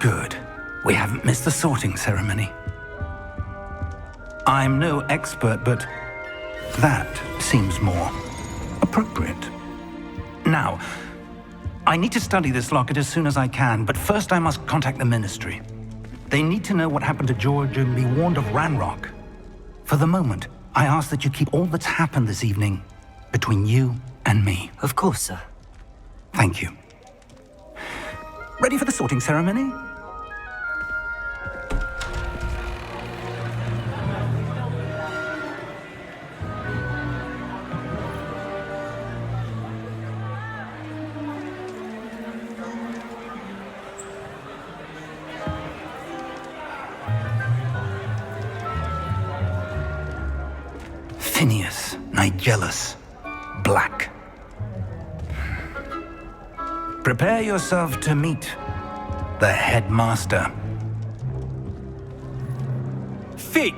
Good. We haven't missed the sorting ceremony. I'm no expert, but that seems more appropriate. Now, I need to study this locket as soon as I can, but first I must contact the Ministry. They need to know what happened to George and be warned of Ranrock. For the moment, I ask that you keep all that's happened this evening between you and me. Of course, sir. Thank you. Ready for the sorting ceremony? Phineas, Nigellus, Black. Prepare yourself to meet the headmaster. Fig,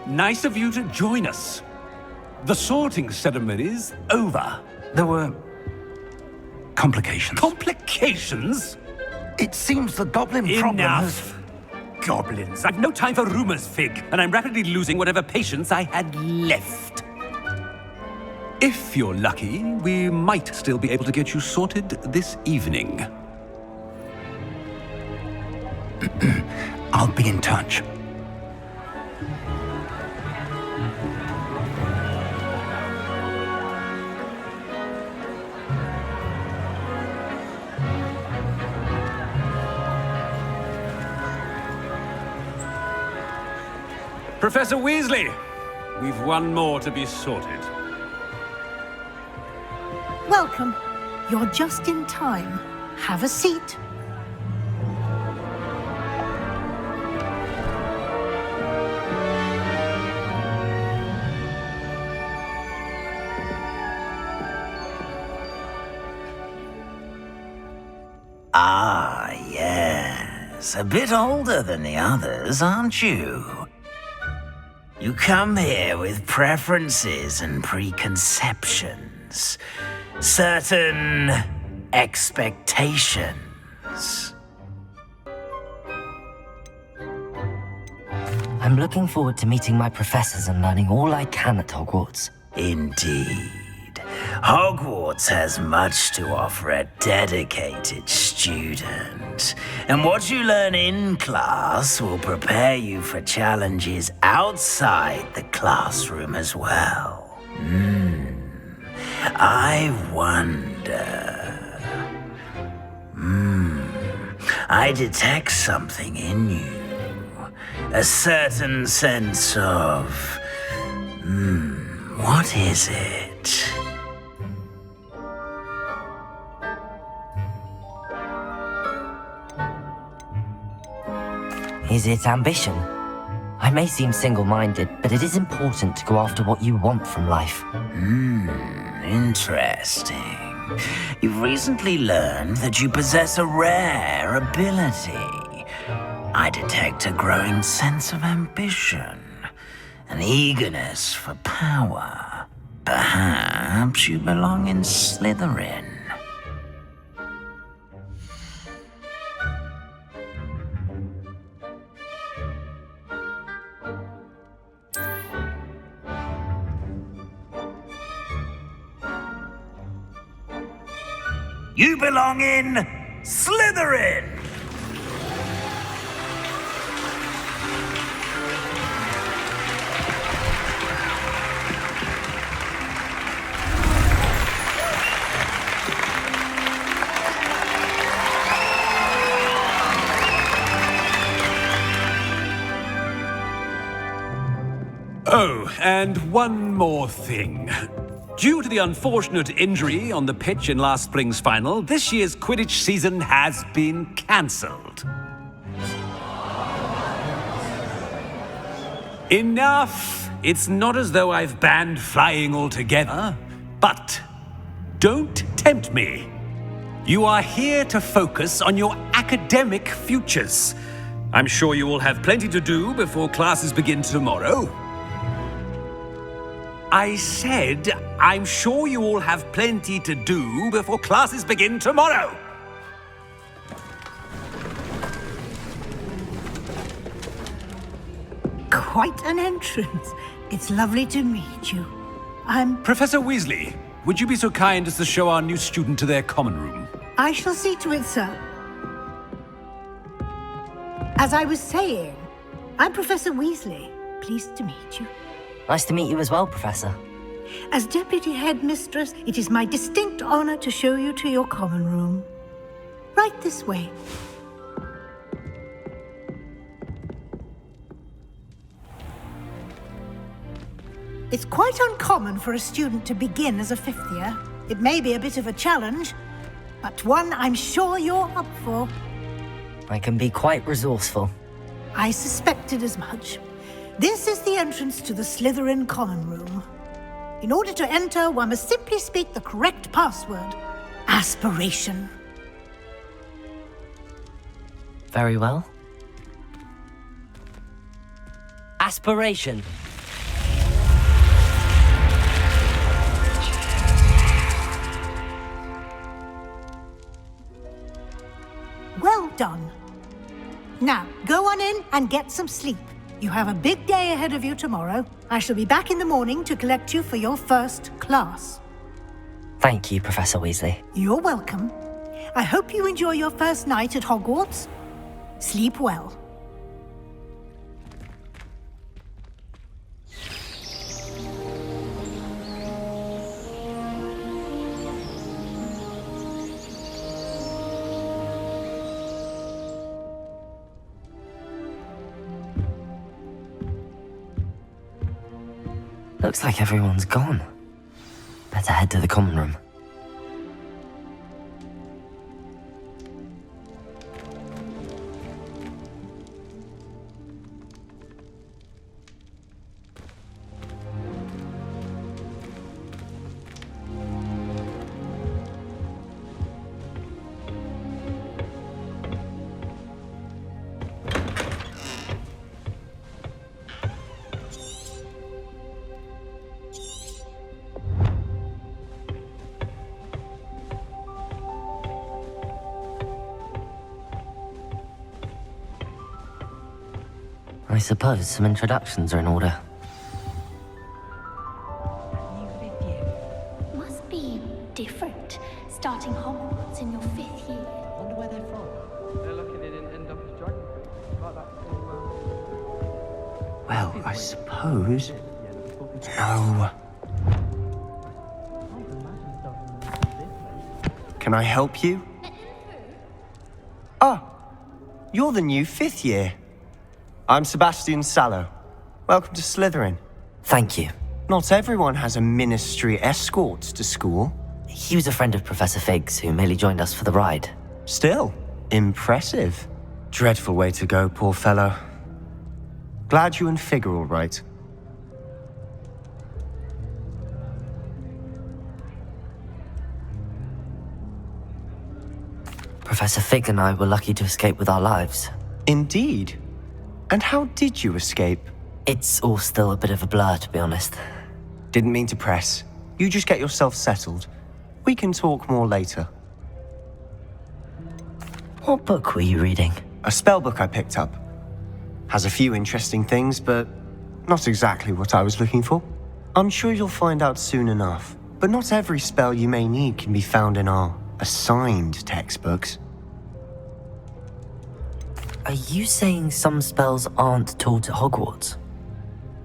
nice of you to join us. The sorting ceremony's over. There were complications. Complications? It seems the goblin problem has... Enough! Goblins. I've no time for rumors, Fig, and I'm rapidly losing whatever patience I had left. If you're lucky, we might still be able to get you sorted this evening. I'll be in touch. Professor Weasley, we've one more to be sorted. Welcome. You're just in time. Have a seat. Ah, yes. A bit older than the others, aren't you? You come here with preferences and preconceptions. Certain expectations. I'm looking forward to meeting my professors and learning all I can at Hogwarts. Indeed. Hogwarts has much to offer a dedicated student. And what you learn in class will prepare you for challenges outside the classroom as well. I wonder... I detect something in you. A certain sense of... what is it? Is it ambition? I may seem single-minded, but it is important to go after what you want from life. Interesting. You've recently learned that you possess a rare ability. I detect a growing sense of ambition, an eagerness for power. Perhaps you belong in Slytherin. You belong in Slytherin! Oh, and one more thing. Due to the unfortunate injury on the pitch in last spring's final, this year's Quidditch season has been cancelled. Enough! It's not as though I've banned flying altogether, but don't tempt me. You are here to focus on your academic futures. I'm sure you will have plenty to do before classes begin tomorrow. I said, I'm sure you all have plenty to do before classes begin tomorrow. quite an entrance. It's lovely to meet you. I'm... Professor Weasley, would you be so kind as to show our new student to their common room? I shall see to it, sir. As I was saying, I'm Professor Weasley. Pleased to meet you. Nice to meet you as well, Professor. As Deputy Headmistress, it is my distinct honor to show you to your common room. Right this way. It's quite uncommon for a student to begin as a fifth year. It may be a bit of a challenge, but one I'm sure you're up for. I can be quite resourceful. I suspected as much. This is the entrance to the Slytherin common room. In order to enter, one must simply speak the correct password. Aspiration. Very well. Aspiration. Well done. Now, go on in and get some sleep. You have a big day ahead of you tomorrow. I shall be back in the morning to collect you for your first class. Thank you, Professor Weasley. You're welcome. I hope you enjoy your first night at Hogwarts. Sleep well. Looks like everyone's gone. Better head to the common room. I suppose some introductions are in order. Must be different, starting Hogwarts in your 5th year. Wonder where they're from. They're lucky they didn't end up as dragon fruit, like that film. Well, I suppose... No. Can I help you? Ah, you're the new 5th year. I'm Sebastian Sallow. Welcome to Slytherin. Thank you. Not everyone has a ministry escort to school. He was a friend of Professor Fig's who merely joined us for the ride. Still, impressive. Dreadful way to go, poor fellow. Glad you and Fig are all right. Professor Fig and I were lucky to escape with our lives. Indeed. And how did you escape? It's all still a bit of a blur, to be honest. Didn't mean to press. You just get yourself settled. We can talk more later. What book were you reading? A spell book I picked up. Has a few interesting things, but not exactly what I was looking for. I'm sure you'll find out soon enough. But not every spell you may need can be found in our assigned textbooks. Are you saying some spells aren't taught at Hogwarts?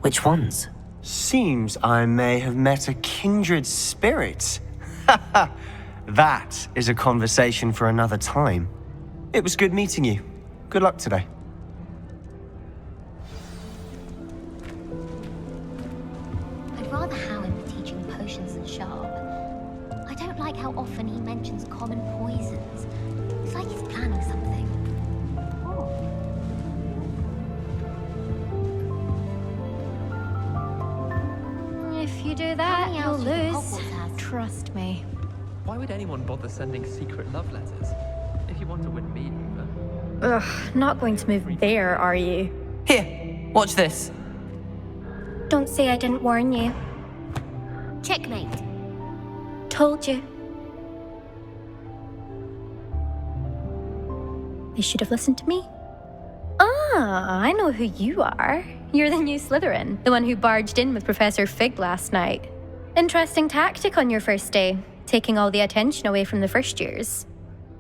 Which ones? Seems I may have met a kindred spirit. That is a conversation for another time. It was good meeting you. Good luck today. I'd rather Howard be teaching potions than Sharp. I don't like how often he mentions common poisons. It's like he's planning something. If you do that, How you'll many else lose. do you think Hogwarts has? Trust me. Why would anyone bother sending secret love letters? If you want to win me over. Ugh, not going to move there, are you? Here, watch this. Don't say I didn't warn you. Checkmate. Told you. They should have listened to me. Ah, I know who you are. You're the new Slytherin, the one who barged in with Professor Fig last night. Interesting tactic on your first day, taking all the attention away from the first years.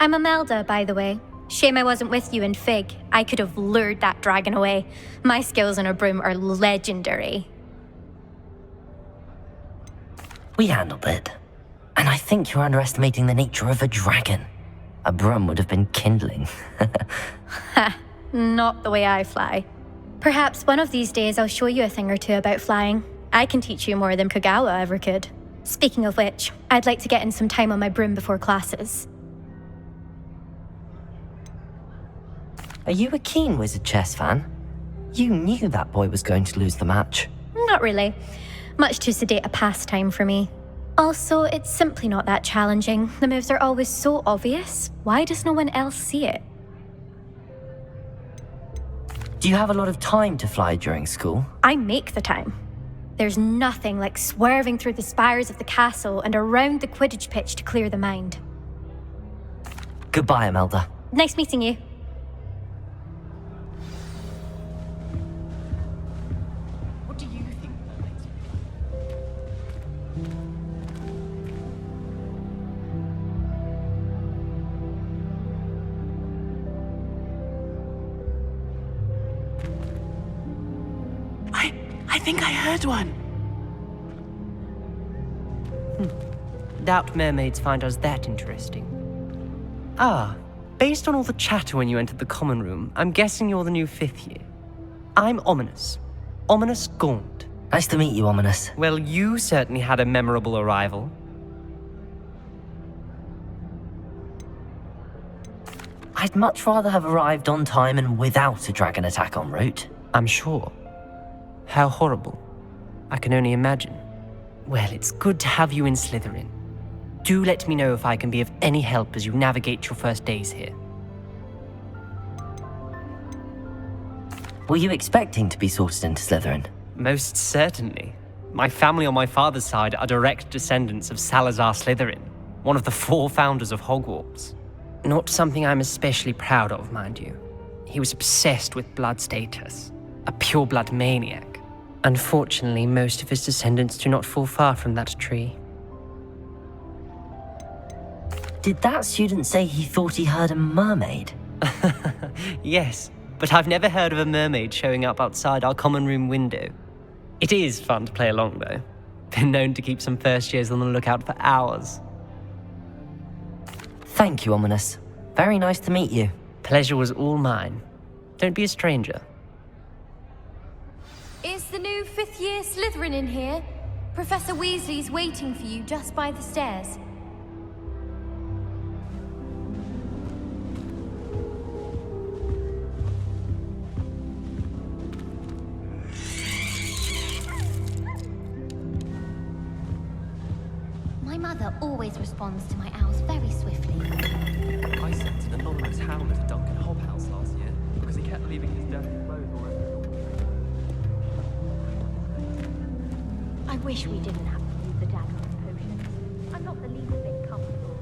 I'm Imelda, by the way. Shame I wasn't with you in Fig. I could have lured that dragon away. My skills on a broom are legendary. We handled it. And I think you're underestimating the nature of a dragon. A broom would have been kindling. Ha, not the way I fly. Perhaps one of these days I'll show you a thing or two about flying. I can teach you more than Kagawa ever could. Speaking of which, I'd like to get in some time on my broom before classes. Are you a keen Wizard Chess fan? You knew that boy was going to lose the match. Not really. Much too sedate a pastime for me. Also, it's simply not that challenging. The moves are always so obvious. Why does no one else see it? Do you have a lot of time to fly during school? I make the time. There's nothing like swerving through the spires of the castle and around the Quidditch pitch to clear the mind. Goodbye, Imelda. Nice meeting you. What do you think mermaids I think I heard one. Doubt mermaids find us that interesting. Ah, based on all the chatter when you entered the common room, I'm guessing you're the new 5th year. I'm Ominous. Ominous Gaunt. Nice to meet you, Ominous. Well, you certainly had a memorable arrival. I'd much rather have arrived on time and without a dragon attack en route. I'm sure. How horrible. I can only imagine. Well, it's good to have you in Slytherin. Do let me know if I can be of any help as you navigate your first days here. Were you expecting to be sorted into Slytherin? Most certainly. My family on my father's side are direct descendants of Salazar Slytherin, one of the 4 founders of Hogwarts. Not something I'm especially proud of, mind you. He was obsessed with blood status, a pure-blood maniac. Unfortunately, most of his descendants do not fall far from that tree. Did that student say he thought he heard a mermaid? Yes, but I've never heard of a mermaid showing up outside our common room window. It is fun to play along, though. Been known to keep some first years on the lookout for hours. Thank you, Ominous. Very nice to meet you. Pleasure was all mine. Don't be a stranger. Is the new 5th year Slytherin in here? Professor Weasley's waiting for you just by the stairs. My mother always responds to my owls very swiftly. I sent an anonymous howler to Duncan Hobhouse last year because he kept leaving his dirty clothes all over. I wish we didn't have to use the dagger and potions. I'm not the least bit comfortable.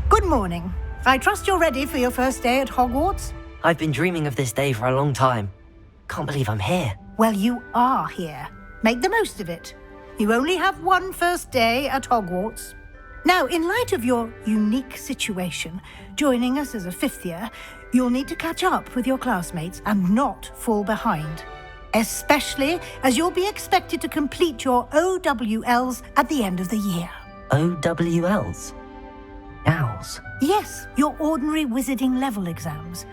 Good morning. I trust you're ready for your first day at Hogwarts? I've been dreaming of this day for a long time. Can't believe I'm here. Well, you are here. Make the most of it. You only have one first day at Hogwarts. Now, in light of your unique situation, joining us as a 5th year, you'll need to catch up with your classmates and not fall behind. Especially as you'll be expected to complete your OWLs at the end of the year. OWLs? Owls? Yes, your ordinary wizarding level exams.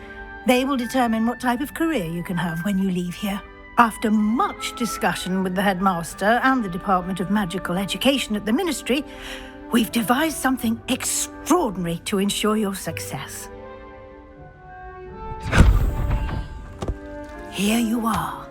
They will determine what type of career you can have when you leave here. After much discussion with the headmaster and the Department of Magical Education at the Ministry, we've devised something extraordinary to ensure your success. Here you are.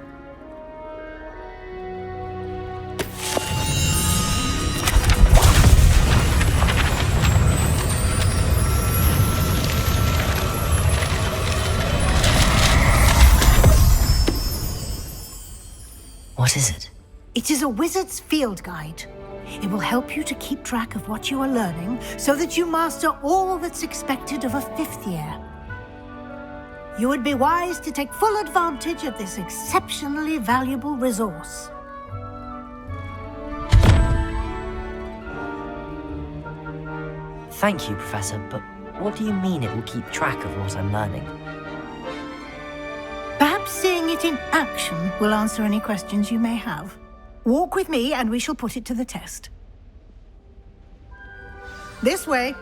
What is it? It is a wizard's field guide. It will help you to keep track of what you are learning so that you master all that's expected of a 5th year. You would be wise to take full advantage of this exceptionally valuable resource. Thank you, Professor, but what do you mean it will keep track of what I'm learning? Perhaps seeing it in action will answer any questions you may have. Walk with me and we shall put it to the test. This way.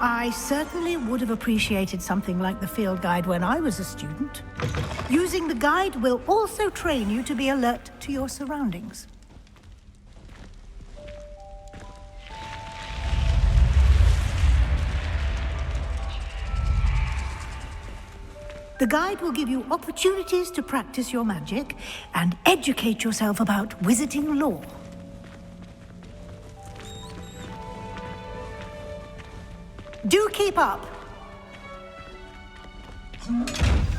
I certainly would have appreciated something like the field guide when I was a student. Using the guide will also train you to be alert to your surroundings. The guide will give you opportunities to practice your magic and educate yourself about wizarding lore. Do keep up.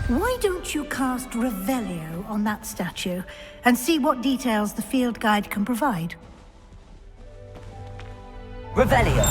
Why don't you cast Revelio on that statue and see what details the field guide can provide? Revelio!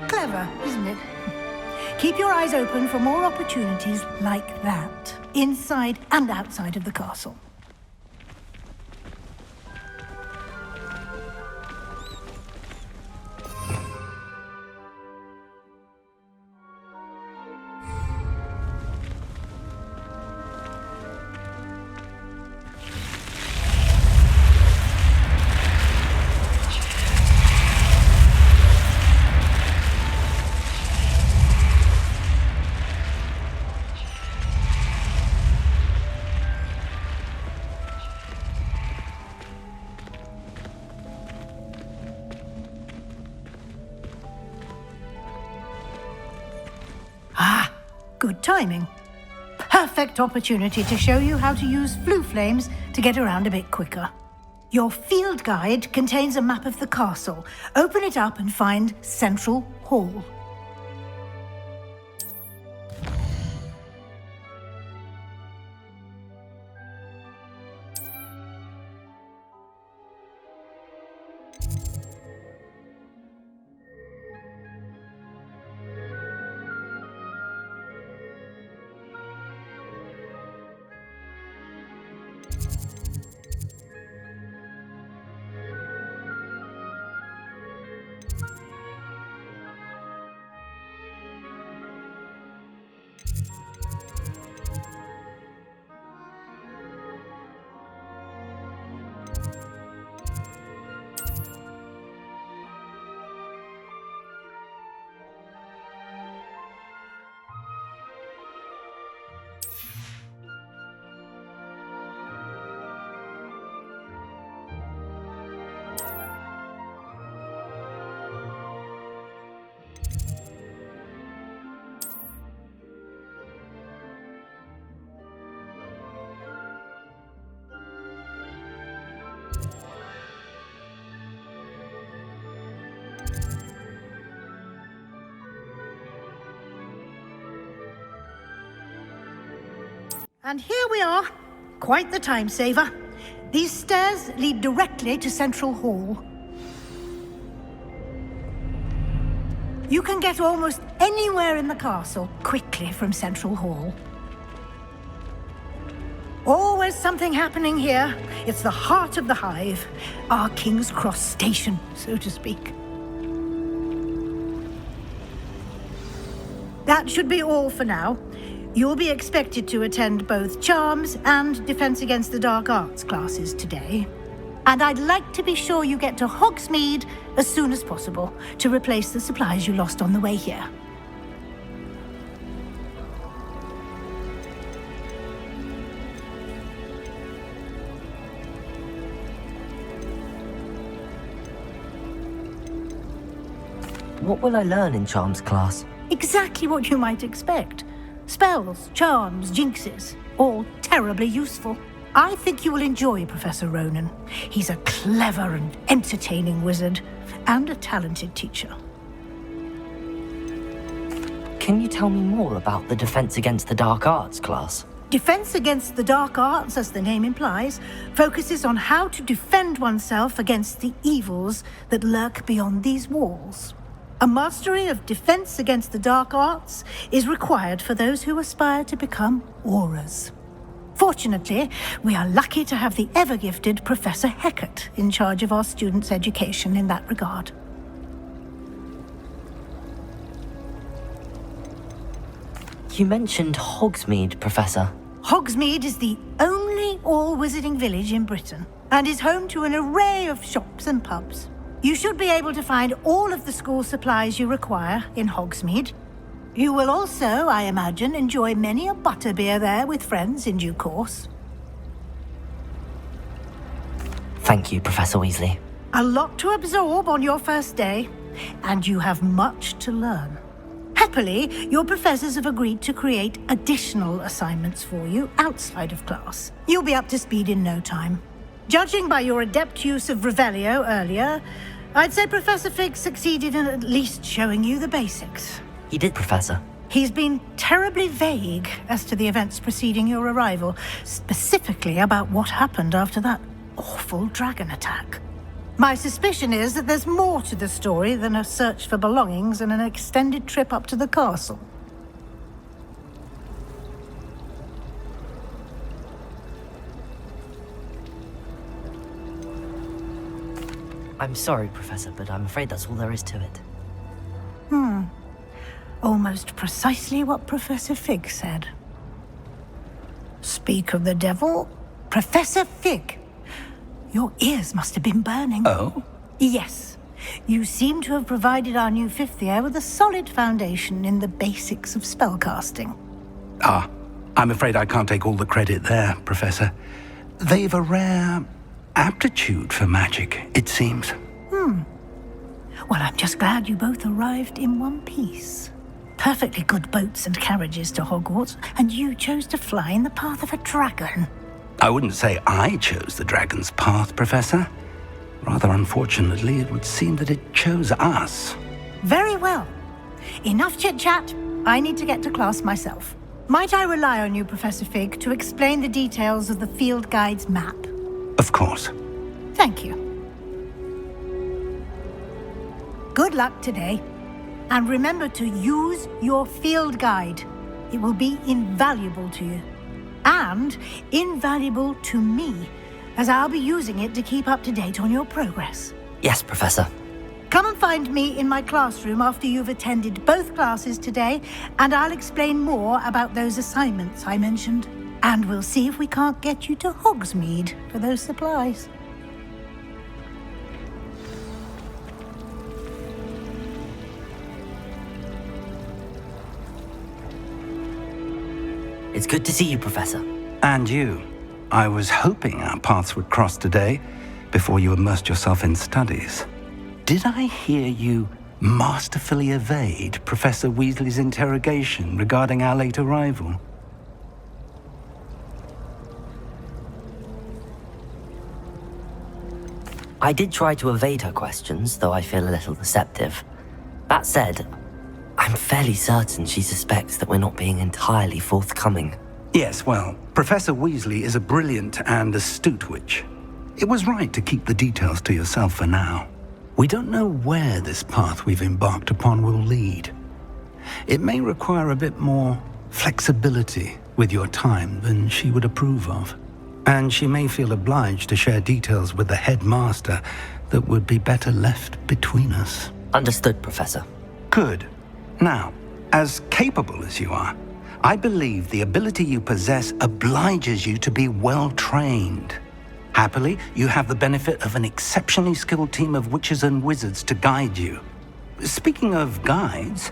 Clever, isn't it? Keep your eyes open for more opportunities like that, inside and outside of the castle. Good timing. Perfect opportunity to show you how to use flue flames to get around a bit quicker. Your field guide contains a map of the castle. Open it up and find Central Hall. And here we are. Quite the time saver. These stairs lead directly to Central Hall. You can get almost anywhere in the castle quickly from Central Hall. Always something happening here. It's the heart of the hive. Our King's Cross station, so to speak. That should be all for now. You'll be expected to attend both Charms and Defense Against the Dark Arts classes today. And I'd like to be sure you get to Hogsmeade as soon as possible to replace the supplies you lost on the way here. What will I learn in Charms class? Exactly what you might expect. Spells, charms, jinxes, all terribly useful. I think you will enjoy Professor Ronan. He's a clever and entertaining wizard, and a talented teacher. Can you tell me more about the Defense Against the Dark Arts class? Defense Against the Dark Arts, as the name implies, focuses on how to defend oneself against the evils that lurk beyond these walls. A mastery of Defense Against the Dark Arts is required for those who aspire to become Aurors. Fortunately, we are lucky to have the ever-gifted Professor Heckert in charge of our students' education in that regard. You mentioned Hogsmeade, Professor. Hogsmeade is the only all-wizarding village in Britain, and is home to an array of shops and pubs. You should be able to find all of the school supplies you require in Hogsmeade. You will also, I imagine, enjoy many a butterbeer there with friends in due course. Thank you, Professor Weasley. A lot to absorb on your first day, and you have much to learn. Happily, your professors have agreed to create additional assignments for you outside of class. You'll be up to speed in no time. Judging by your adept use of Revelio earlier, I'd say Professor Fig succeeded in at least showing you the basics. He did, Professor. He's been terribly vague as to the events preceding your arrival, specifically about what happened after that awful dragon attack. My suspicion is that there's more to the story than a search for belongings and an extended trip up to the castle. I'm sorry, Professor, but I'm afraid that's all there is to it. Almost precisely what Professor Fig said. Speak of the devil, Professor Fig. Your ears must have been burning. Oh? Yes. You seem to have provided our new fifth year with a solid foundation in the basics of spellcasting. Ah, I'm afraid I can't take all the credit there, Professor. They've a rare aptitude for magic, it seems. Well, I'm just glad you both arrived in one piece. Perfectly good boats and carriages to Hogwarts, and you chose to fly in the path of a dragon. I wouldn't say I chose the dragon's path, Professor. Rather unfortunately, it would seem that it chose us. Very well. Enough chit-chat. I need to get to class myself. Might I rely on you, Professor Fig, to explain the details of the field guide's map? Of course. Thank you. Good luck today. And remember to use your field guide. It will be invaluable to you. And invaluable to me, as I'll be using it to keep up to date on your progress. Yes, Professor. Come and find me in my classroom after you've attended both classes today, and I'll explain more about those assignments I mentioned. And we'll see if we can't get you to Hogsmeade for those supplies. It's good to see you, Professor. And you. I was hoping our paths would cross today, before you immersed yourself in studies. Did I hear you masterfully evade Professor Weasley's interrogation regarding our late arrival? I did try to evade her questions, though I feel a little deceptive. That said, I'm fairly certain she suspects that we're not being entirely forthcoming. Yes, well, Professor Weasley is a brilliant and astute witch. It was right to keep the details to yourself for now. We don't know where this path we've embarked upon will lead. It may require a bit more flexibility with your time than she would approve of. And she may feel obliged to share details with the headmaster that would be better left between us. Understood, Professor. Good. Now, As capable as you are, I believe the ability you possess obliges you to be well trained. Happily, you have the benefit of an exceptionally skilled team of witches and wizards to guide you. Speaking of guides,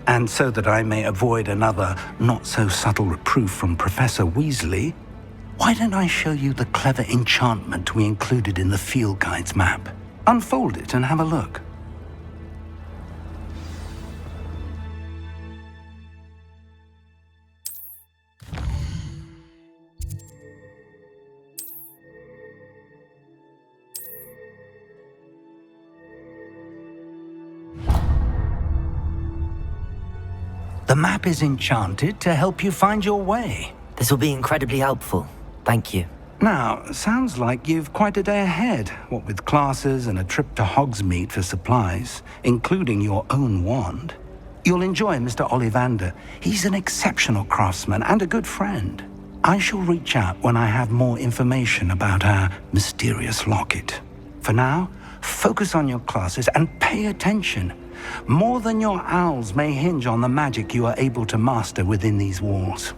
and so that I may avoid another not-so-subtle reproof from Professor Weasley, why don't I show you the clever enchantment we included in the field guide's map? Unfold it and have a look. The map is enchanted to help you find your way. This will be incredibly helpful. Thank you. Now, sounds like you've quite a day ahead, what with classes and a trip to Hogsmeade for supplies, including your own wand. You'll enjoy Mr. Ollivander. He's an exceptional craftsman and a good friend. I shall reach out when I have more information about our mysterious locket. For now, focus on your classes and pay attention. More than your owls may hinge on the magic you are able to master within these walls.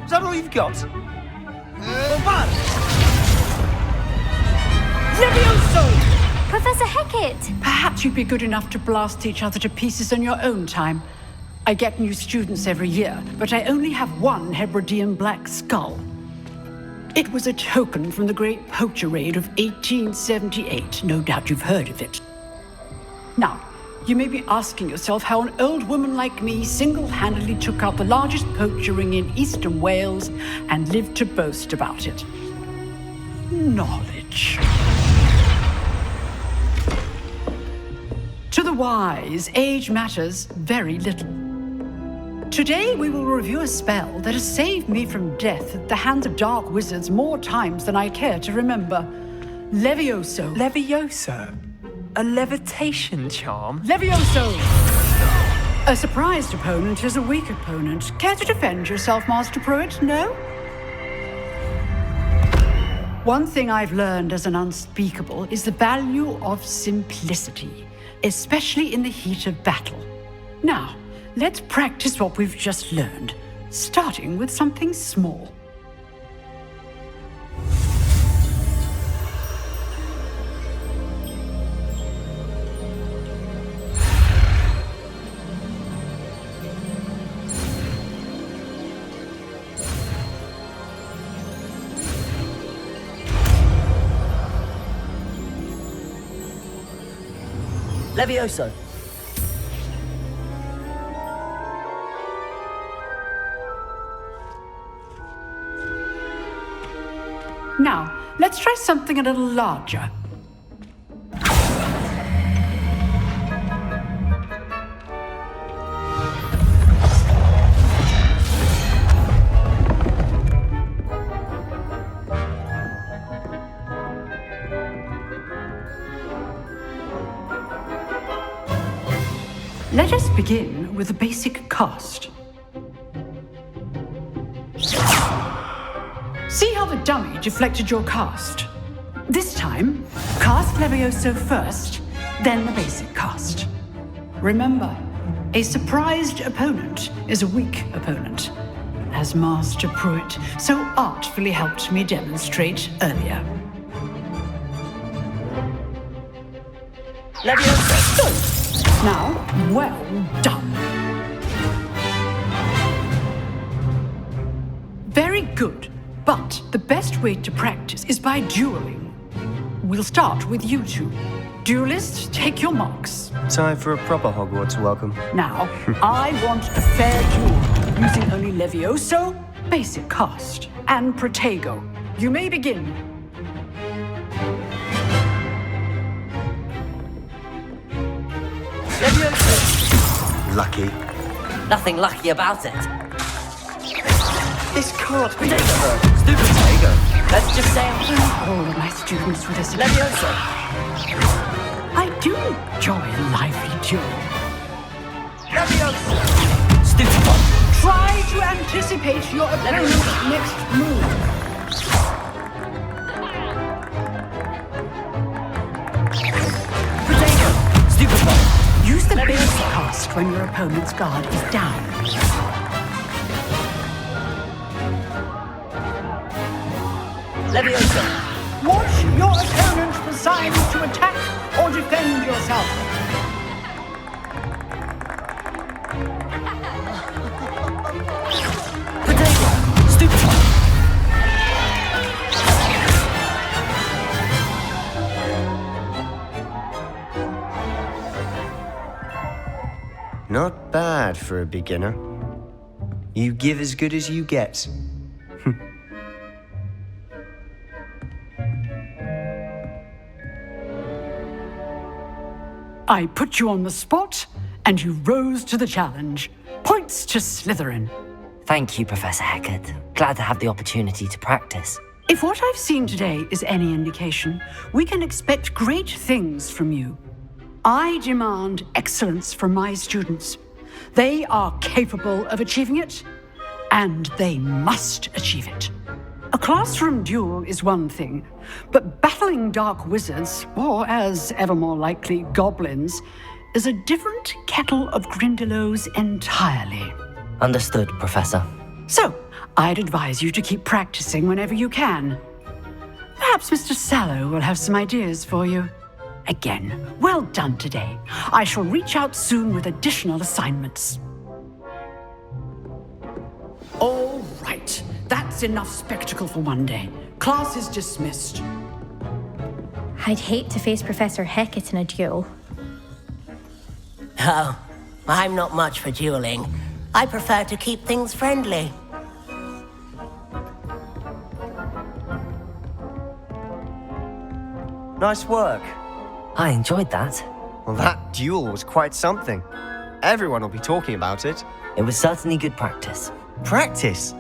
Is that all you've got? Levioso! Professor Hecat! Perhaps you'd be good enough to blast each other to pieces in your own time. I get new students every year, but I only have one Hebridean black skull. It was a token from the Great Poacher Raid of 1878. No doubt you've heard of it. Now, you may be asking yourself how an old woman like me single-handedly took out the largest poacher ring in eastern Wales and lived to boast about it. Knowledge. To the wise, age matters very little. Today we will review a spell that has saved me from death at the hands of dark wizards more times than I care to remember. Levioso. Levioso? A levitation charm? Levioso! A surprised opponent is a weak opponent. Care to defend yourself, Master Pruitt? No? One thing I've learned as an unspeakable is the value of simplicity, especially in the heat of battle. Now, let's practice what we've just learned, starting with something small. Levioso. Now, let's try something a little larger. Let us begin with the basic cast. See how the dummy deflected your cast? This time, cast Levioso first, then the basic cast. Remember, a surprised opponent is a weak opponent, as Master Pruitt so artfully helped me demonstrate earlier. Leviosa! Now, well done. Very good, but the best way to practice is by dueling. We'll start with you two. Duelists, take your marks. Time for a proper Hogwarts welcome. Now, I want a fair duel, using only Levioso, basic cast, and Protego. You may begin. Levioso. Lucky. Nothing lucky about it. This can't be Stupid Protego. Let's just say All of my students with this Leviosa. I do enjoy a lively duel. Stupid one. Try to anticipate your opponent's next move. Protego. Stupid one. Use the base cast when your opponent's guard is down. Leviosa. Watch your opponent decide to attack or defend yourself. Protego. Stupid one. Not bad for a beginner. You give as good as you get. I put you on the spot, and you rose to the challenge. Points to Slytherin. Thank you, Professor Hecat. Glad to have the opportunity to practice. If what I've seen today is any indication, we can expect great things from you. I demand excellence from my students. They are capable of achieving it, and they must achieve it. A classroom duel is one thing, but battling dark wizards, or as ever more likely, goblins, is a different kettle of Grindylows entirely. Understood, Professor. So, I'd advise you to keep practicing whenever you can. Perhaps Mr. Sallow will have some ideas for you. Again, well done today. I shall reach out soon with additional assignments. All right. That's enough spectacle for one day. Class is dismissed. I'd hate to face Professor Hecat in a duel. Oh, I'm not much for dueling. I prefer to keep things friendly. Nice work. I enjoyed that. Well, that duel was quite something. Everyone will be talking about it. It was certainly good practice. Practice?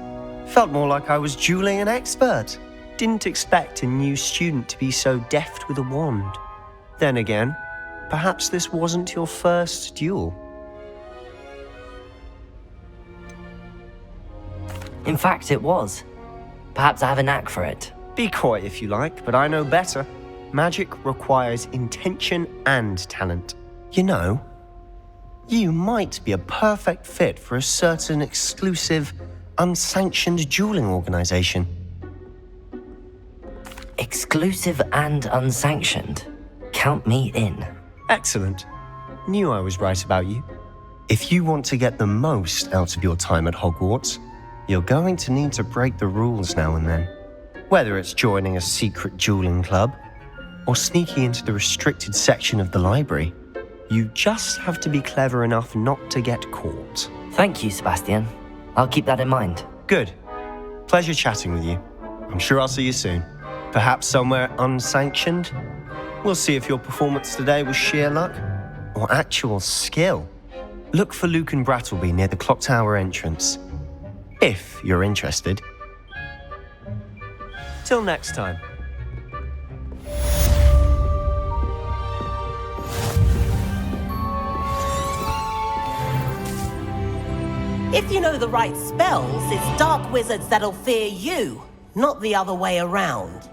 Felt more like I was dueling an expert. Didn't expect a new student to be so deft with a wand. Then again, perhaps this wasn't your first duel. In fact, it was. Perhaps I have a knack for it. Be coy if you like, but I know better. Magic requires intention and talent. You know, you might be a perfect fit for a certain exclusive, unsanctioned dueling organization. Exclusive and unsanctioned. Count me in. Excellent. Knew I was right about you. If you want to get the most out of your time at Hogwarts, you're going to need to break the rules now and then. Whether it's joining a secret dueling club, or sneaking into the restricted section of the library, you just have to be clever enough not to get caught. Thank you, Sebastian. I'll keep that in mind. Good. Pleasure chatting with you. I'm sure I'll see you soon. Perhaps somewhere unsanctioned? We'll see if your performance today was sheer luck or actual skill. Look for Luke and Brattleby near the clock tower entrance, if you're interested. Till next time. If you know the right spells, it's dark wizards that'll fear you, not the other way around.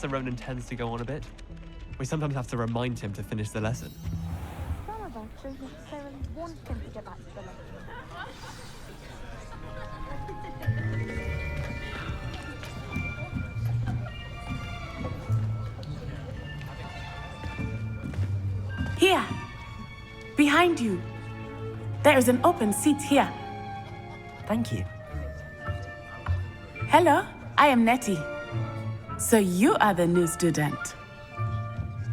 Professor Ronan tends to go on a bit. We sometimes have to remind him to finish the lesson. Some of us don't necessarily want him to get back to the lesson. Here, behind you. There is an open seat here. Thank you. Hello, I am Nettie. So you are the new student.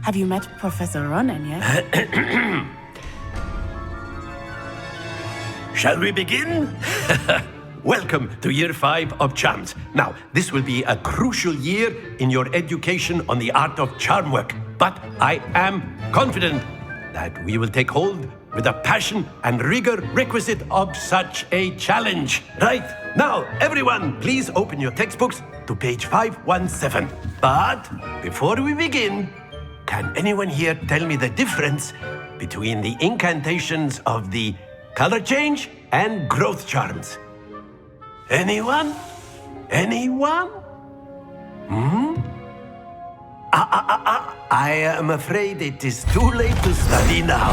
Have you met Professor Ronan yet? Shall we begin? Welcome to Year 5 of Charms. Now, this will be a crucial year in your education on the art of charm work. But I am confident that we will take hold with the passion and rigor requisite of such a challenge. Right, now, everyone, please open your textbooks to page 517. But before we begin, can anyone here tell me the difference between the incantations of the color change and growth charms? Anyone? Anyone? I am afraid it is too late to study now.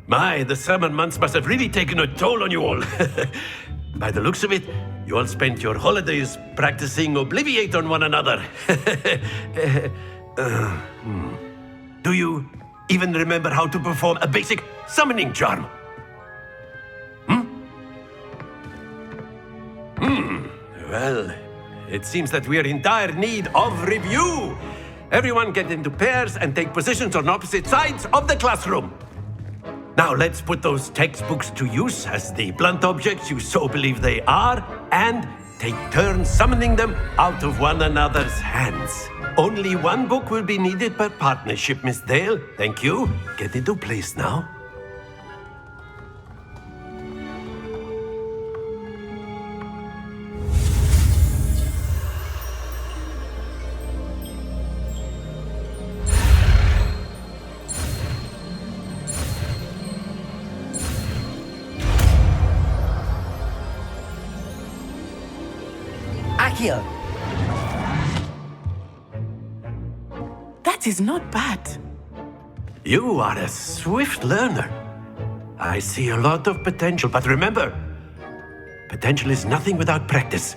My, the summer months must have really taken a toll on you all. By the looks of it, you all spent your holidays practicing Obliviate on one another. Do you even remember how to perform a basic summoning charm? Well, it seems that we are in dire need of review. Everyone get into pairs and take positions on opposite sides of the classroom. Now let's put those textbooks to use as the blunt objects you so believe they are, and take turns summoning them out of one another's hands. Only one book will be needed per partnership, Miss Dale. Thank you. Get into place now. Accio! That is not bad. You are a swift learner. I see a lot of potential, but remember, potential is nothing without practice.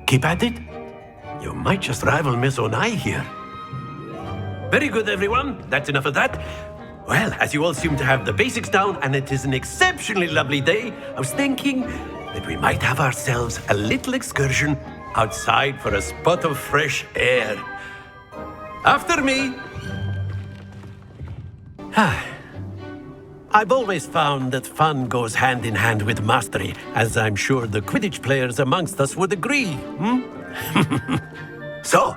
Keep at it. You might just rival Miss Onai here. Very good, everyone. That's enough of that. Well, as you all seem to have the basics down, and it is an exceptionally lovely day, I was thinking that we might have ourselves a little excursion outside for a spot of fresh air. After me. I've always found that fun goes hand in hand with mastery, as I'm sure the Quidditch players amongst us would agree. So,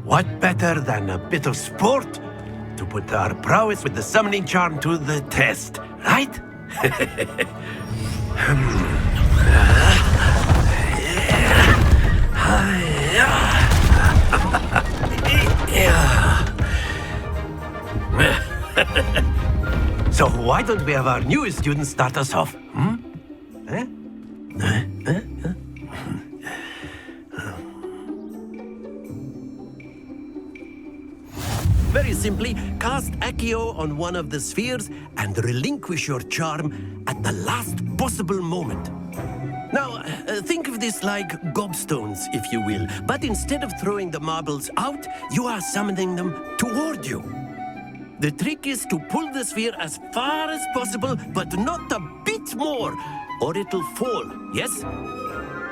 what better than a bit of sport to put our prowess with the summoning charm to the test, right? So why don't we have our newest student start us off? Very simply, cast Accio on one of the spheres and relinquish your charm at the last possible moment. Now, think of this like gobstones, if you will, but instead of throwing the marbles out, you are summoning them toward you. The trick is to pull the sphere as far as possible, but not a bit more, or it'll fall, yes?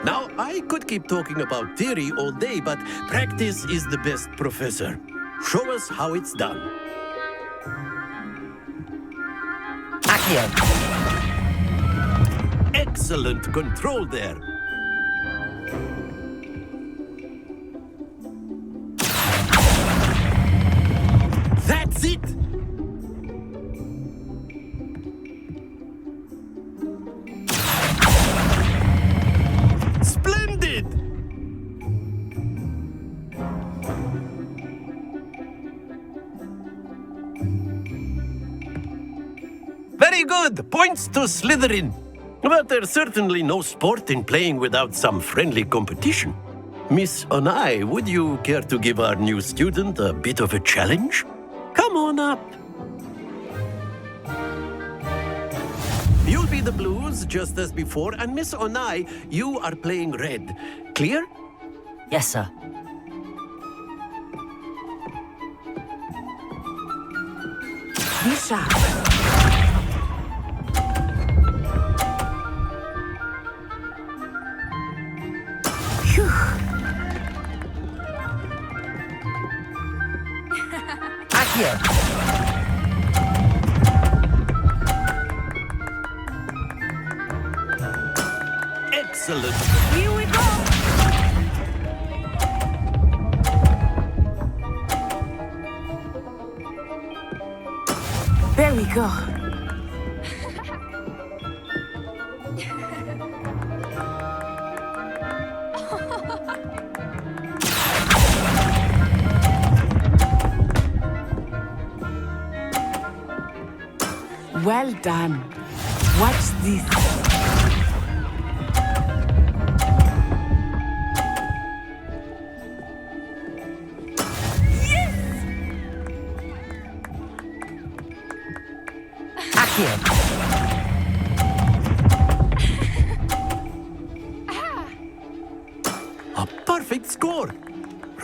Now, I could keep talking about theory all day, but practice is the best professor. Show us how it's done. Accio! Excellent control there. That's it! Splendid! Very good! Points to Slytherin. But there's certainly no sport in playing without some friendly competition. Miss Onai, would you care to give our new student a bit of a challenge? Come on up. You'll be the blues just as before, and Miss Onai, you are playing red. Clear? Yes, sir. Be sharp. Phew. Accio. Excellent. Here we go. There we go. Well done. Watch this. A perfect score.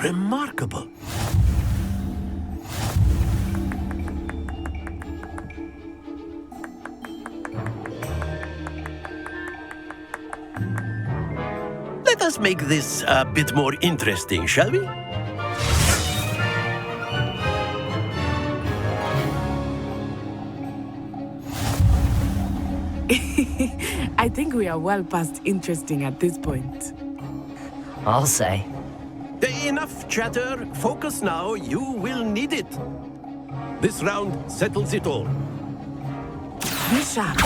Remarkable. Let us make this a bit more interesting, shall we? I think we are well past interesting at this point. I'll say. Enough chatter. Focus now. You will need it. This round settles it all. Be sharp.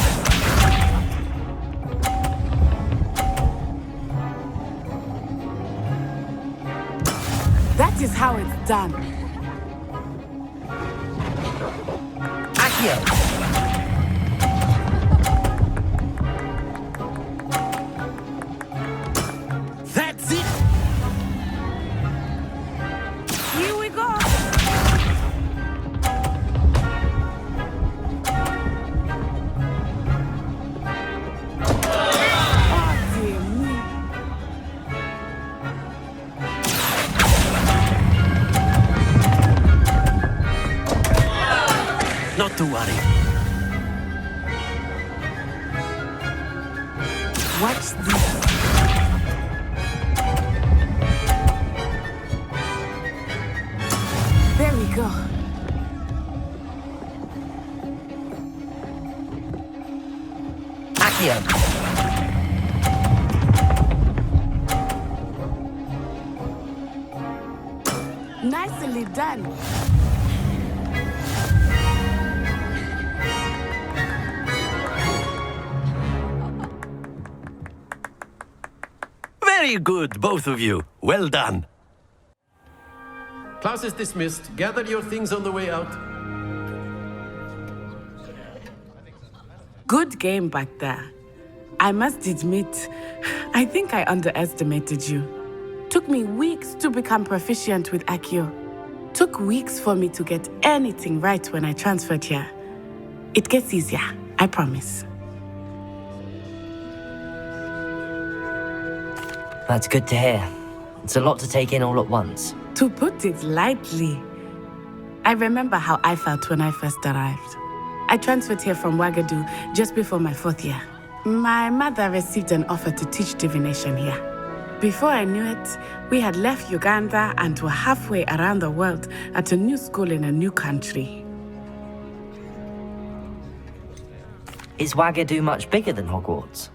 That is how it's done. Accio. That's it. Here we go. Oh, dear me. Not to worry. Watch this. There we go. Accio. Nicely done. Very good, both of you. Well done. Class is dismissed. Gather your things on the way out. Good game back there. I must admit, I think I underestimated you. Took me weeks to become proficient with Accio. Took weeks for me to get anything right when I transferred here. It gets easier, I promise. That's good to hear. It's a lot to take in all at once. To put it lightly, I remember how I felt when I first arrived. I transferred here from Ouagadougou just before my 4th year. My mother received an offer to teach divination here. Before I knew it, we had left Uganda and were halfway around the world at a new school in a new country. Is Ouagadougou much bigger than Hogwarts?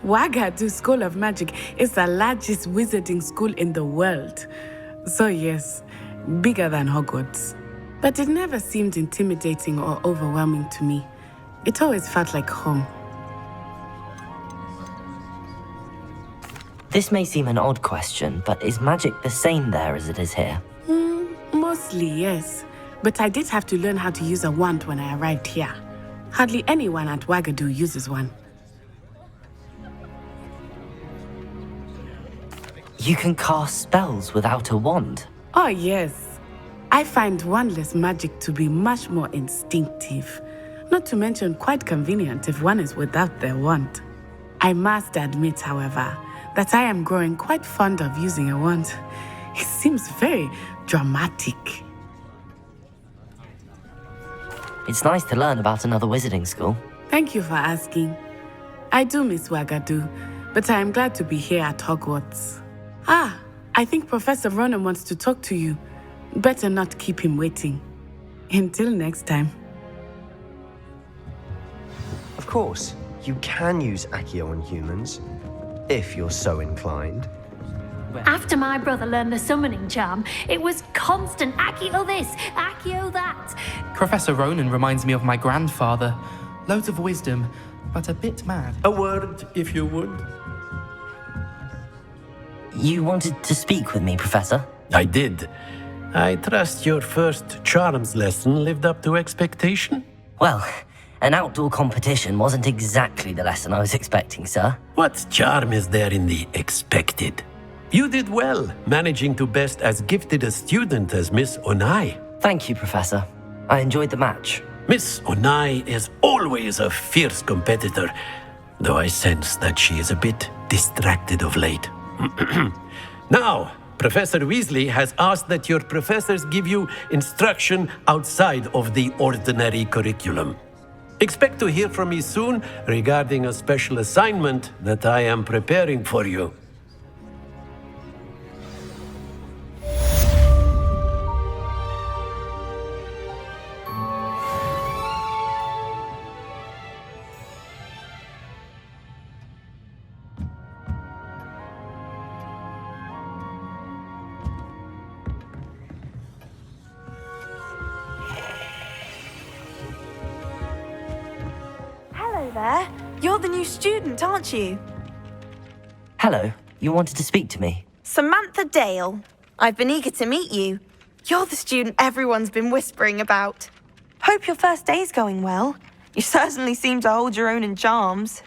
Ouagadougou School of Magic is the largest wizarding school in the world. So yes, bigger than Hogwarts. But it never seemed intimidating or overwhelming to me. It always felt like home. This may seem an odd question, but is magic the same there as it is here? Mostly, yes. But I did have to learn how to use a wand when I arrived here. Hardly anyone at Ouagadougou uses one. You can cast spells without a wand. Oh, yes. I find wandless magic to be much more instinctive. Not to mention quite convenient if one is without their wand. I must admit, however, that I am growing quite fond of using a wand. It seems very dramatic. It's nice to learn about another wizarding school. Thank you for asking. I do miss Wagadu, but I am glad to be here at Hogwarts. Ah, I think Professor Ronan wants to talk to you. Better not keep him waiting. Until next time. Of course, you can use Accio on humans, if you're so inclined. After my brother learned the summoning charm, it was constant Accio this, Accio that. Professor Ronan reminds me of my grandfather. Loads of wisdom, but a bit mad. A word, if you would. You wanted to speak with me, Professor? I did. I trust your first charms lesson lived up to expectation? Well, an outdoor competition wasn't exactly the lesson I was expecting, sir. What charm is there in the expected? You did well, managing to best as gifted a student as Miss Onai. Thank you, Professor. I enjoyed the match. Miss Onai is always a fierce competitor, though I sense that she is a bit distracted of late. Now, Professor Weasley has asked that your professors give you instruction outside of the ordinary curriculum. Expect to hear from me soon regarding a special assignment that I am preparing for you. There. You're the new student, aren't you? Hello. You wanted to speak to me? Samantha Dale. I've been eager to meet you. You're the student everyone's been whispering about. Hope your first day's going well. You certainly seem to hold your own in charms.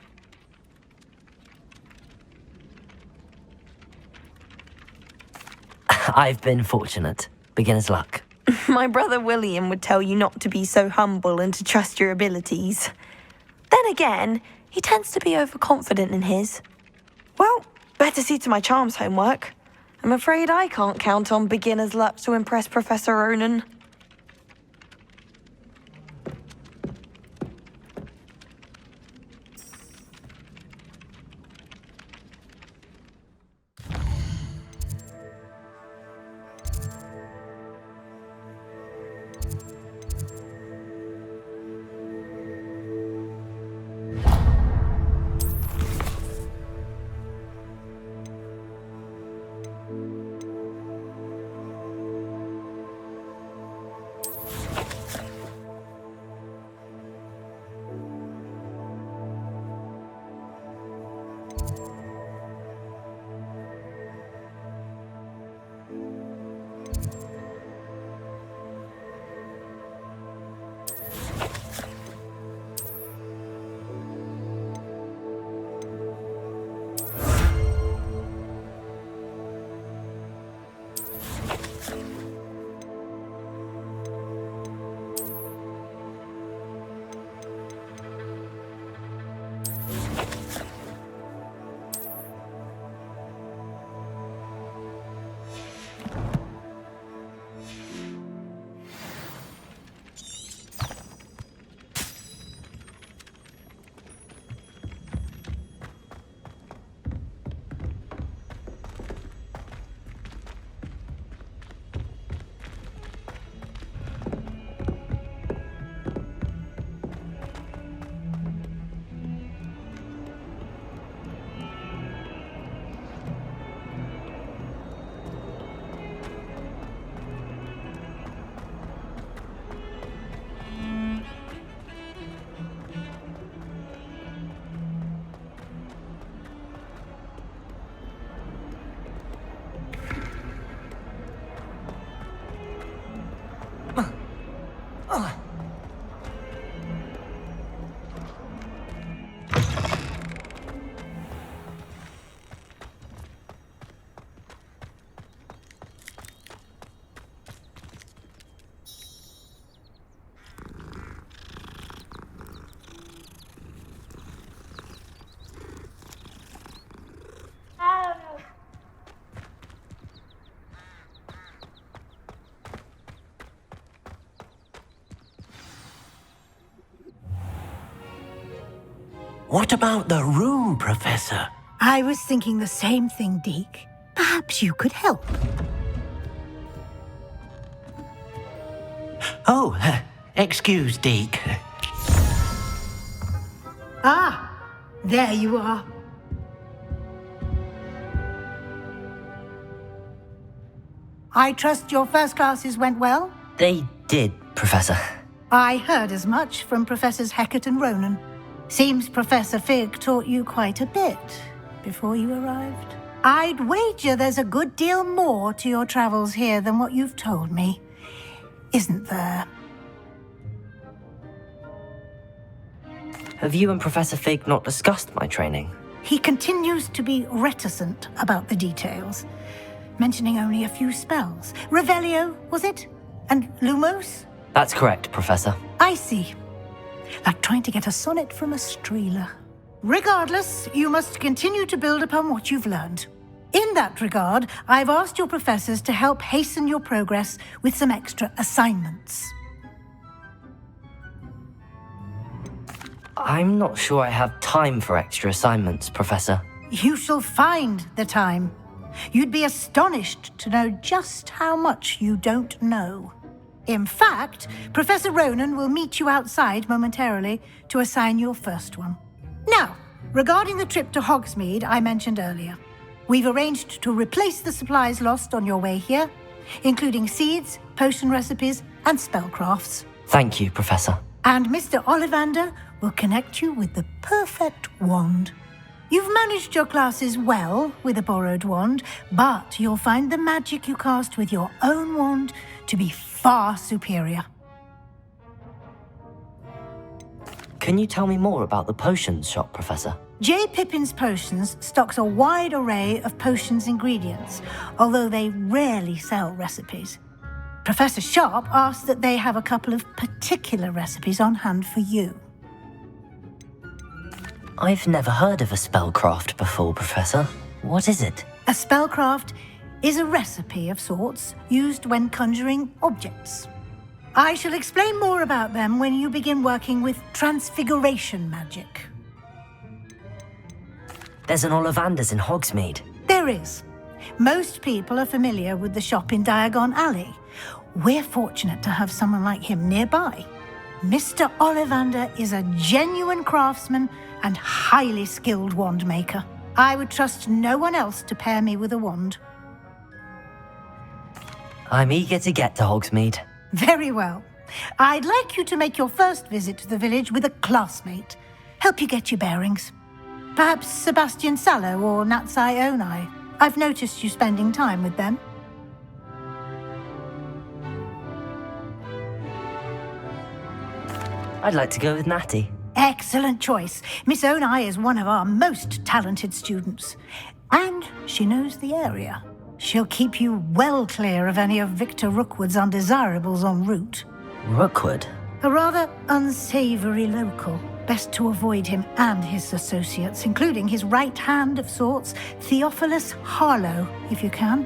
I've been fortunate. Beginner's luck. My brother William would tell you not to be so humble and to trust your abilities. Then again, he tends to be overconfident in his. Well, better see to my charms homework. I'm afraid I can't count on beginner's luck to impress Professor Ronan. What about the room, Professor? I was thinking the same thing, Deke. Perhaps you could help. Oh, excuse, Deke. Ah, there you are. I trust your first classes went well? They did, Professor. I heard as much from Professors Hecat and Ronan. Seems Professor Fig taught you quite a bit before you arrived. I'd wager there's a good deal more to your travels here than what you've told me, isn't there? Have you and Professor Fig not discussed my training? He continues to be reticent about the details, mentioning only a few spells. Revelio, was it? And Lumos? That's correct, Professor. I see. Like trying to get a sonnet from a streeler. Regardless, you must continue to build upon what you've learned. In that regard, I've asked your professors to help hasten your progress with some extra assignments. I'm not sure I have time for extra assignments, Professor. You shall find the time. You'd be astonished to know just how much you don't know. In fact, Professor Ronan will meet you outside momentarily to assign your first one. Now, regarding the trip to Hogsmeade I mentioned earlier, we've arranged to replace the supplies lost on your way here, including seeds, potion recipes, and spellcrafts. Thank you, Professor. And Mr. Ollivander will connect you with the perfect wand. You've managed your classes well with a borrowed wand, but you'll find the magic you cast with your own wand to be far superior. Can you tell me more about the potions shop, Professor? J. Pippin's Potions stocks a wide array of potions ingredients, although they rarely sell recipes. Professor Sharp asked that they have a couple of particular recipes on hand for you. I've never heard of a spellcraft before, Professor. What is it? A spellcraft is a recipe of sorts used when conjuring objects. I shall explain more about them when you begin working with transfiguration magic. There's an Ollivander's in Hogsmeade. There is. Most people are familiar with the shop in Diagon Alley. We're fortunate to have someone like him nearby. Mr. Ollivander is a genuine craftsman and highly skilled wand maker. I would trust no one else to pair me with a wand. I'm eager to get to Hogsmeade. Very well. I'd like you to make your first visit to the village with a classmate. Help you get your bearings. Perhaps Sebastian Sallow or Natsai Onai. I've noticed you spending time with them. I'd like to go with Natty. Excellent choice. Miss Onai is one of our most talented students. And she knows the area. She'll keep you well clear of any of Victor Rookwood's undesirables en route. Rookwood? A rather unsavory local. Best to avoid him and his associates, including his right hand of sorts, Theophilus Harlow, if you can.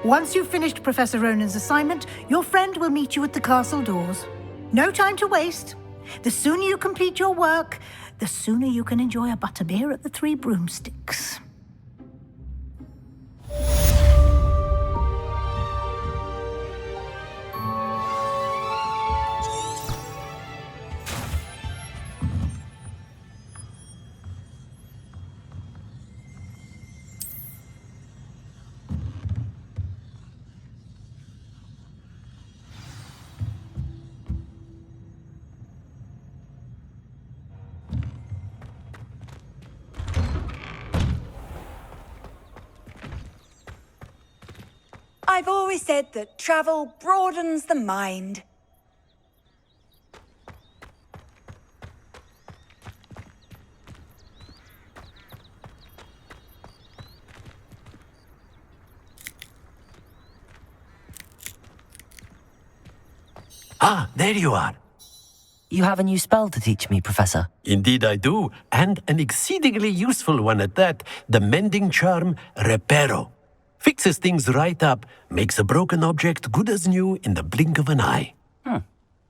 Once you've finished Professor Ronan's assignment, your friend will meet you at the castle doors. No time to waste. The sooner you complete your work, the sooner you can enjoy a butterbeer at the Three Broomsticks. I've always said that travel broadens the mind. Ah, there you are. You have a new spell to teach me, Professor. Indeed I do, and an exceedingly useful one at that. The mending charm, Reparo. Fixes things right up, makes a broken object good as new in the blink of an eye.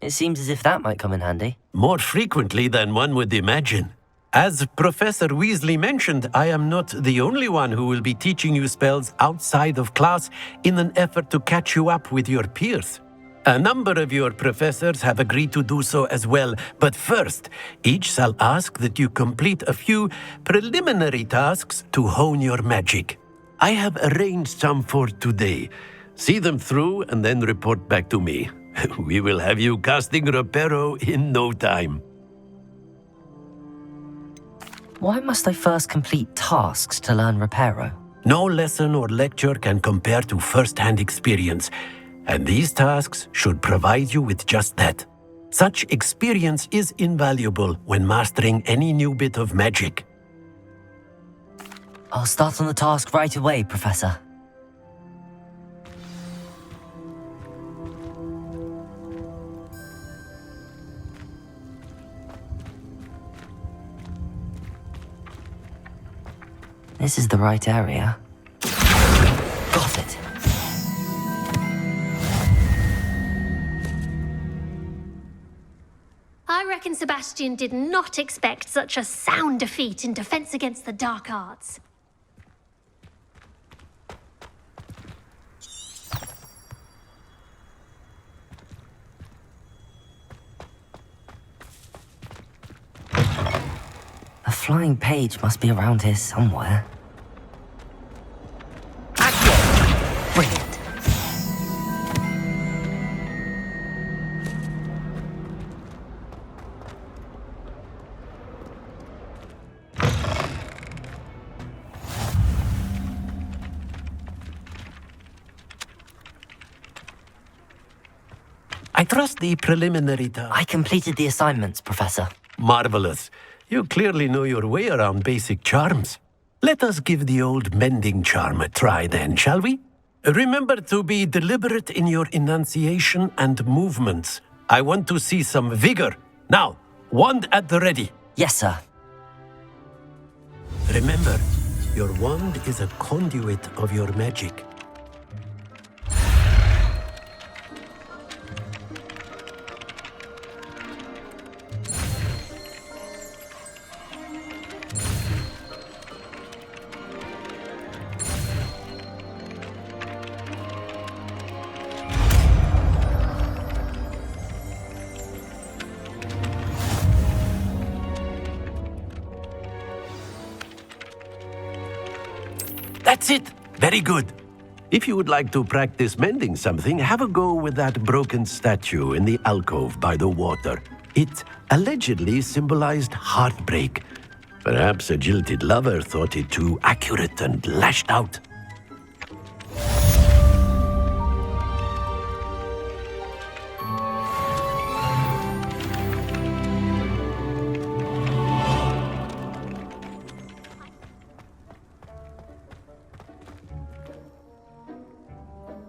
It seems as if that might come in handy. More frequently than one would imagine. As Professor Weasley mentioned, I am not the only one who will be teaching you spells outside of class in an effort to catch you up with your peers. A number of your professors have agreed to do so as well, but first, each shall ask that you complete a few preliminary tasks to hone your magic. I have arranged some for today. See them through and then report back to me. We will have you casting Reparo in no time. Why must I first complete tasks to learn Reparo? No lesson or lecture can compare to first-hand experience, and these tasks should provide you with just that. Such experience is invaluable when mastering any new bit of magic. I'll start on the task right away, Professor. This is the right area. Got it. I reckon Sebastian did not expect such a sound defeat in defense against the dark arts. A flying page must be around here somewhere. Brilliant. I trust the preliminary task. I completed the assignments, Professor. Marvelous. You clearly know your way around basic charms. Let us give the old mending charm a try then, shall we? Remember to be deliberate in your enunciation and movements. I want to see some vigor. Now, wand at the ready. Yes, sir. Remember, your wand is a conduit of your magic. That's it! Very good. If you would like to practice mending something, have a go with that broken statue in the alcove by the water. It allegedly symbolized heartbreak. Perhaps a jilted lover thought it too accurate and lashed out.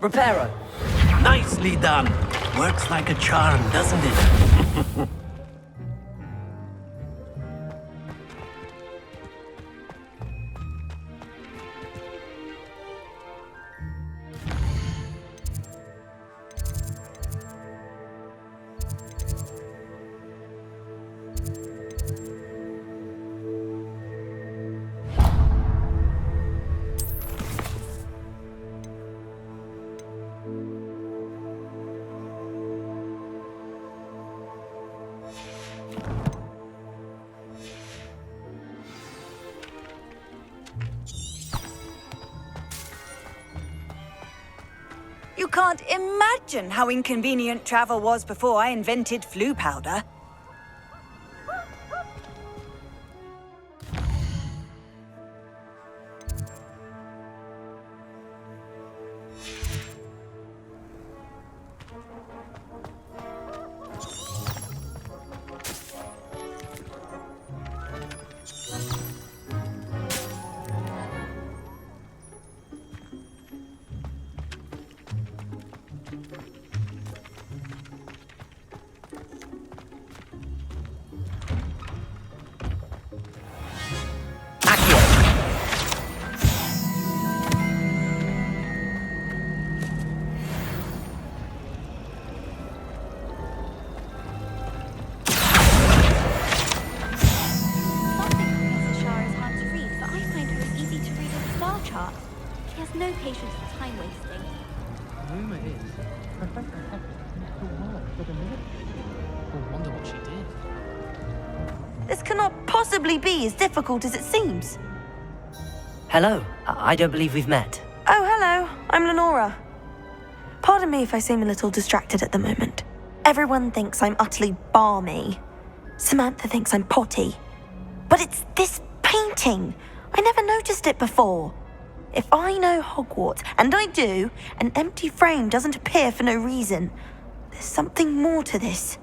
Reparo. Nicely done. Works like a charm, doesn't it? You can't imagine how inconvenient travel was before I invented flu powder. possibly be as difficult as it seems? Hello. I don't believe we've met. Oh, hello. I'm Lenora. Pardon me if I seem a little distracted at the moment. Everyone thinks I'm utterly balmy. Samantha thinks I'm potty. But it's this painting. I never noticed it before. If I know Hogwarts, and I do, an empty frame doesn't appear for no reason. There's something more to this.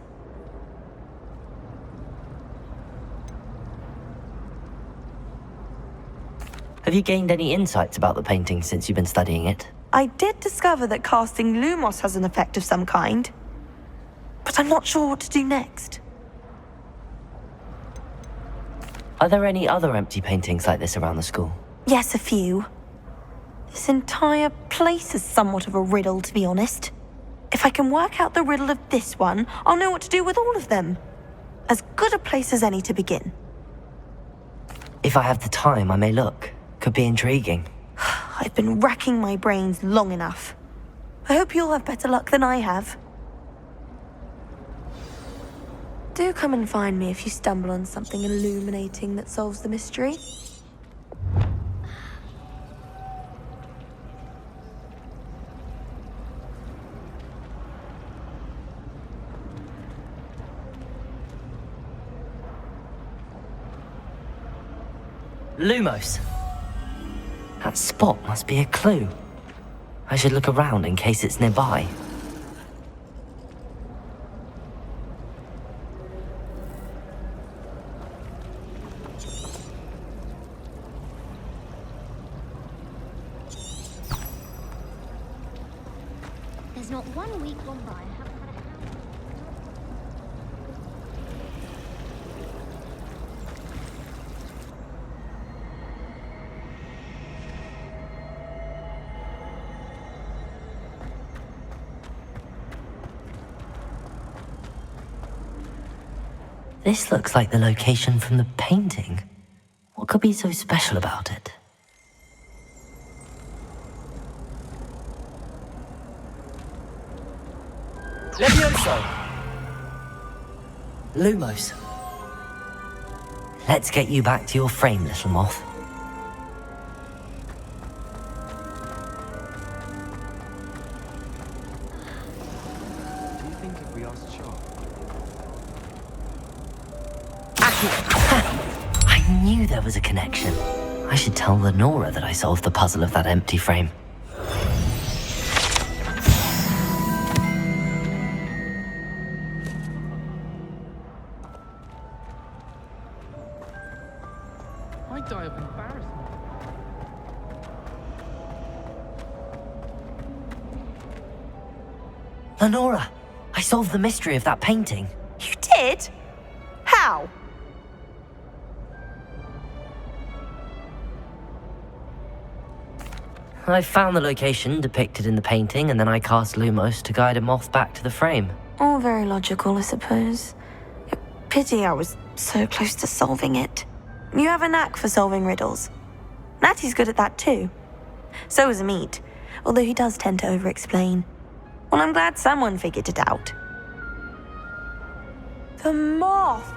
Have you gained any insights about the painting since you've been studying it? I did discover that casting Lumos has an effect of some kind. But I'm not sure what to do next. Are there any other empty paintings like this around the school? Yes, a few. This entire place is somewhat of a riddle, to be honest. If I can work out the riddle of this one, I'll know what to do with all of them. As good a place as any to begin. If I have the time, I may look. Could be intriguing. I've been racking my brains long enough. I hope you'll have better luck than I have. Do come and find me if you stumble on something illuminating that solves the mystery. Lumos. That spot must be a clue. I should look around in case it's nearby. There's not 1 week gone by I haven't had a This looks like the location from the painting. What could be so special about it? Levioso! Lumos. Let's get you back to your frame, little moth. Do you think if we asked Sharp? I knew there was a connection. I should tell Lenora that I solved the puzzle of that empty frame. I'd die of embarrassment. Lenora, I solved the mystery of that painting. You did? How? I found the location depicted in the painting, and then I cast Lumos to guide a moth back to the frame. All very logical, I suppose. Pity I was so close to solving it. You have a knack for solving riddles. Natty's good at that too. So is Amit, although he does tend to over-explain. Well, I'm glad someone figured it out. The moth!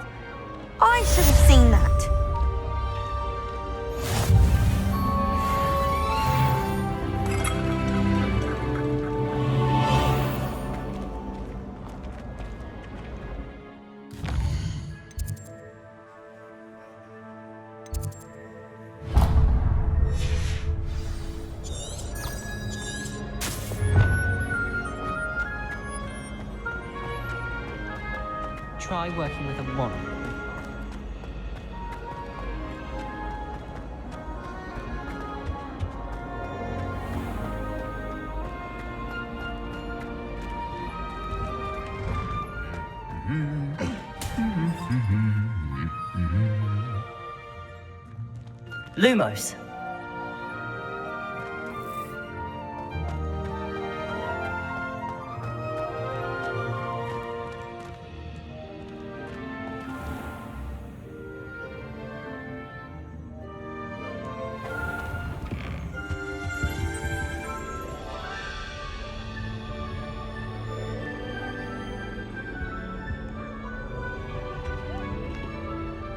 I should have seen that. Try working with a wand. Lumos.